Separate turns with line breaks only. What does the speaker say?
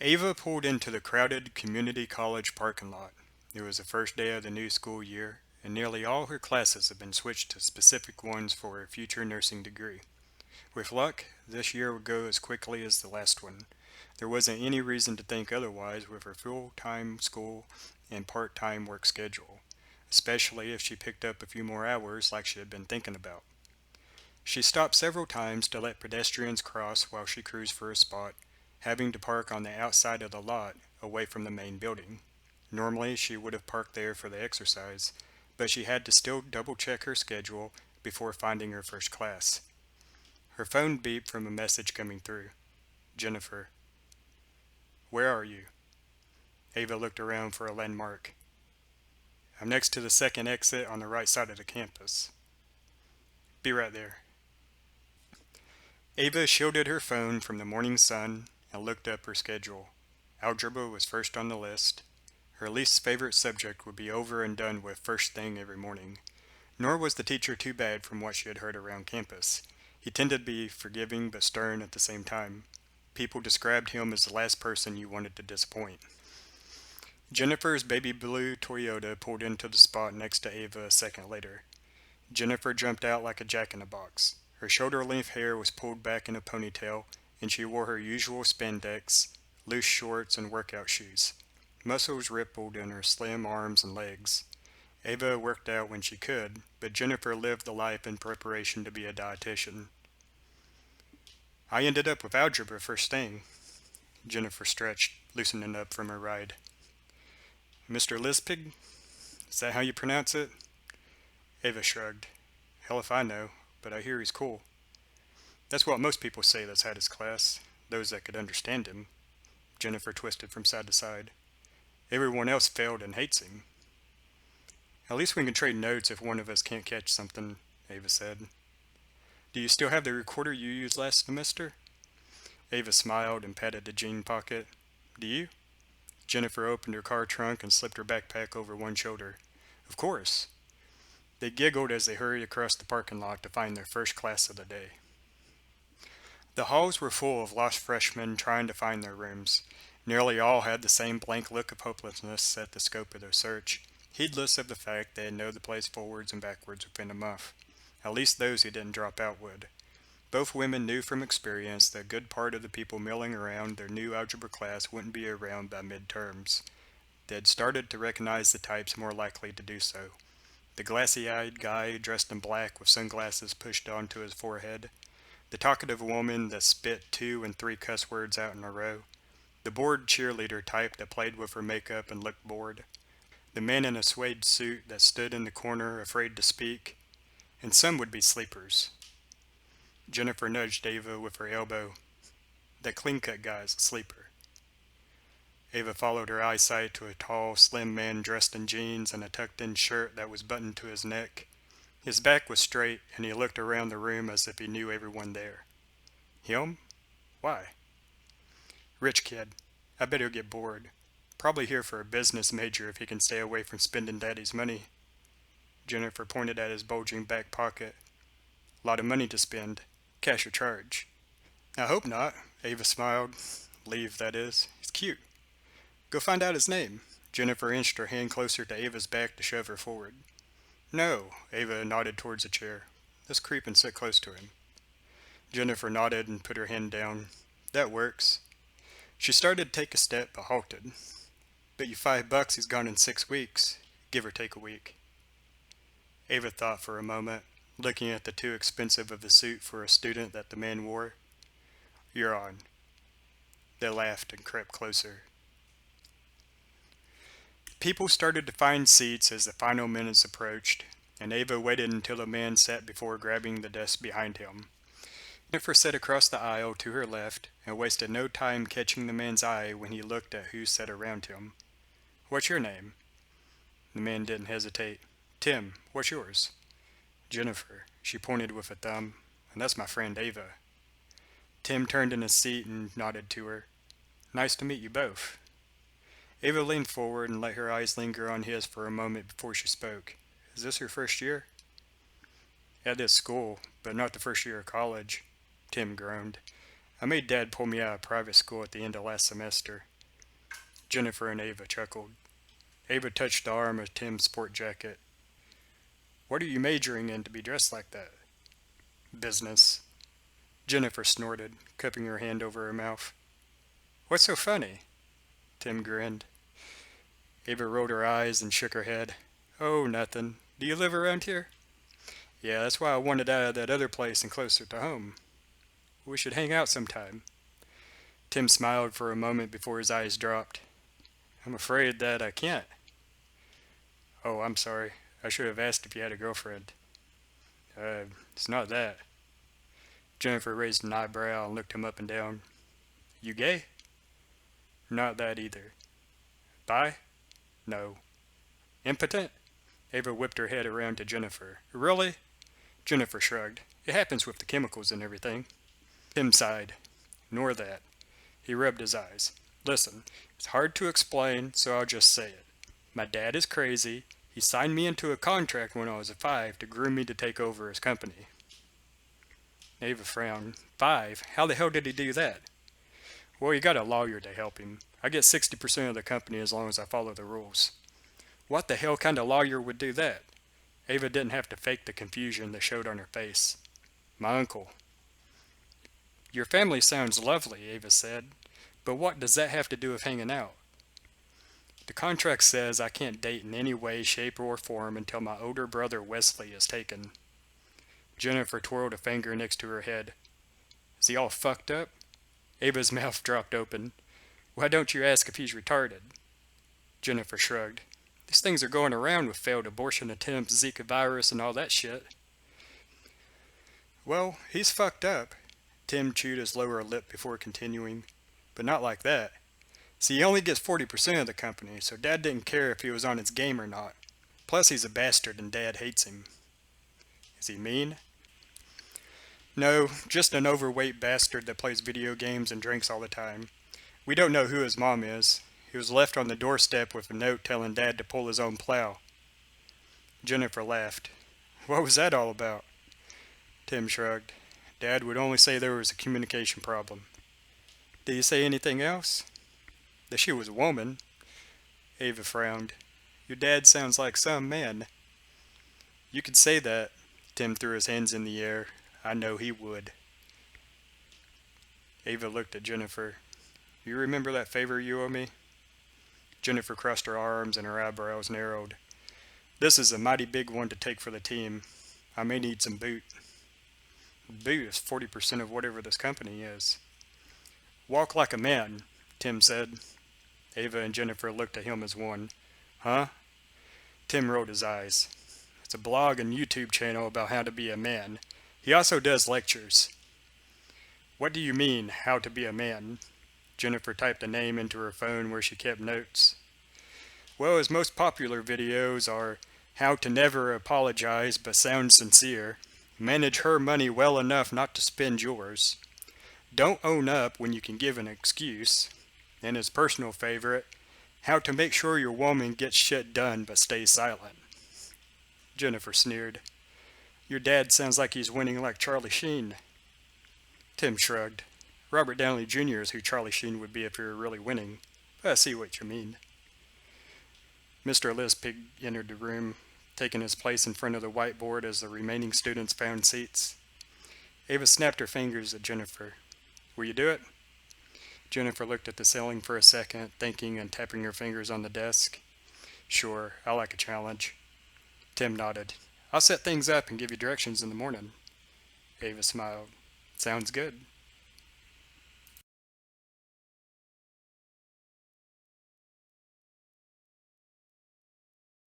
Ava pulled into the crowded community college parking lot. It was the first day of the new school year, and nearly all her classes had been switched to specific ones for her future nursing degree. With luck, this year would go as quickly as the last one. There wasn't any reason to think otherwise with her full-time school and part-time work schedule, especially if she picked up a few more hours like she had been thinking about. She stopped several times to let pedestrians cross while she cruised for a spot, having to park on the outside of the lot, away from the main building. Normally, she would have parked there for the exercise, but she had to still double check her schedule before finding her first class. Her phone beeped from a message coming through. Jennifer. Where are you? Ava looked around for a landmark. I'm next to the second exit on the right side of the campus. Be right there. Ava shielded her phone from the morning sun and looked up her schedule. Algebra was first on the list. Her least favorite subject would be over and done with first thing every morning. Nor was the teacher too bad from what she had heard around campus. He tended to be forgiving but stern at the same time. People described him as the last person you wanted to disappoint. Jennifer's baby blue Toyota pulled into the spot next to Ava a second later. Jennifer jumped out like a jack-in-the-box. Her shoulder-length hair was pulled back in a ponytail, and she wore her usual spandex, loose shorts, and workout shoes. Muscles rippled in her slim arms and legs. Ava worked out when she could, but Jennifer lived the life in preparation to be a dietitian. I ended up with algebra first thing. Jennifer stretched, loosening up from her ride. Mr. Lispig? Is that how you pronounce it? Ava shrugged. Hell if I know, but I hear he's cool. That's what most people say that's had his class, those that could understand him. Jennifer twisted from side to side. Everyone else failed and hates him. At least we can trade notes if one of us can't catch something, Ava said. Do you still have the recorder you used last semester? Ava smiled and patted the jean pocket. Do you? Jennifer opened her car trunk and slipped her backpack over one shoulder. Of course. They giggled as they hurried across the parking lot to find their first class of the day. The halls were full of lost freshmen trying to find their rooms. Nearly all had the same blank look of hopelessness at the scope of their search, heedless of the fact they had known the place forwards and backwards within a month. At least those who didn't drop out would. Both women knew from experience that a good part of the people milling around their new algebra class wouldn't be around by midterms. They had started to recognize the types more likely to do so. The glassy-eyed guy dressed in black with sunglasses pushed onto his forehead. The talkative woman that spit 2 and 3 cuss words out in a row. The bored cheerleader type that played with her makeup and looked bored. The man in a suede suit that stood in the corner afraid to speak. And some would be sleepers. Jennifer nudged Ava with her elbow. That clean-cut guy's a sleeper. Ava followed her eyesight to a tall, slim man dressed in jeans and a tucked-in shirt that was buttoned to his neck. His back was straight, and he looked around the room as if he knew everyone there. Him? Why? Rich kid. I bet he'll get bored. Probably here for a business major if he can stay away from spending Daddy's money. Jennifer pointed at his bulging back pocket. Lot of money to spend. Cash or charge? I hope not, Ava smiled. Leave, that is. He's cute. Go find out his name. Jennifer inched her hand closer to Ava's back to shove her forward. No, Ava nodded towards a chair. Let's creep and sit close to him. Jennifer nodded and put her hand down. That works. She started to take a step but halted. Bet you $5 he's gone in 6 weeks, give or take a week. Ava thought for a moment, looking at the too expensive of the suit for a student that the man wore. You're on. They laughed and crept closer. People started to find seats as the final minutes approached, and Ava waited until the man sat before grabbing the desk behind him. Jennifer sat across the aisle to her left and wasted no time catching the man's eye when he looked at who sat around him. What's your name? The man didn't hesitate. Tim, what's yours? Jennifer, she pointed with a thumb, and that's my friend Ava. Tim turned in his seat and nodded to her. Nice to meet you both. Ava leaned forward and let her eyes linger on his for a moment before she spoke. Is this your first year? At this school, but not the first year of college. Tim groaned. I made Dad pull me out of private school at the end of last semester. Jennifer and Ava chuckled. Ava touched the arm of Tim's sport jacket. What are you majoring in to be dressed like that? Business. Jennifer snorted, cupping her hand over her mouth. What's so funny? Tim grinned. Ava rolled her eyes and shook her head. Oh, nothing. Do you live around here? Yeah, that's why I wanted out of that other place and closer to home. We should hang out sometime. Tim smiled for a moment before his eyes dropped. I'm afraid that I can't. Oh, I'm sorry. I should have asked if you had a girlfriend. It's not that. Jennifer raised an eyebrow and looked him up and down. You gay? Not that either. Bi? No. Impotent? Ava whipped her head around to Jennifer. Really? Jennifer shrugged. It happens with the chemicals and everything. Tim sighed. Nor that. He rubbed his eyes. Listen, it's hard to explain, so I'll just say it. My dad is crazy. He signed me into a contract when I was 5 to groom me to take over his company. Ava frowned. 5? How the hell did he do that? Well, he got a lawyer to help him. I get 60% of the company as long as I follow the rules. What the hell kind of lawyer would do that? Ava didn't have to fake the confusion that showed on her face. My uncle. Your family sounds lovely, Ava said, but what does that have to do with hanging out? The contract says I can't date in any way, shape, or form until my older brother Wesley is taken. Jennifer twirled a finger next to her head. Is he all fucked up? Ava's mouth dropped open. Why don't you ask if he's retarded? Jennifer shrugged. These things are going around with failed abortion attempts, Zika virus, and all that shit. Well, he's fucked up. Tim chewed his lower lip before continuing. But not like that. See, he only gets 40% of the company, so Dad didn't care if he was on his game or not. Plus, he's a bastard and Dad hates him. Is he mean? No, just an overweight bastard that plays video games and drinks all the time. We don't know who his mom is. He was left on the doorstep with a note telling Dad to pull his own plow. Jennifer laughed. What was that all about? Tim shrugged. Dad would only say there was a communication problem. Did he say anything else? That she was a woman. Ava frowned. Your dad sounds like some man. You could say that. Tim threw his hands in the air. I know he would. Ava looked at Jennifer. You remember that favor you owe me? Jennifer crossed her arms and her eyebrows narrowed. This is a mighty big one to take for the team. I may need some boot. Boot is 40% of whatever this company is. Walk like a man, Tim said. Ava and Jennifer looked at him as one. Huh? Tim rolled his eyes. It's a blog and YouTube channel about how to be a man. He also does lectures. What do you mean, how to be a man? Jennifer typed a name into her phone where she kept notes. Well, his most popular videos are how to never apologize but sound sincere, manage her money well enough not to spend yours, don't own up when you can give an excuse, and his personal favorite, how to make sure your woman gets shit done but stays silent. Jennifer sneered. Your dad sounds like he's winning like Charlie Sheen. Tim shrugged. Robert Downey Jr. is who Charlie Sheen would be if he were really winning. I see what you mean. Mr. Lispig entered the room, taking his place in front of the whiteboard as the remaining students found seats. Ava snapped her fingers at Jennifer. Will you do it? Jennifer looked at the ceiling for a second, thinking and tapping her fingers on the desk. Sure, I like a challenge. Tim nodded. I'll set things up and give you directions in the morning. Ava smiled. Sounds good.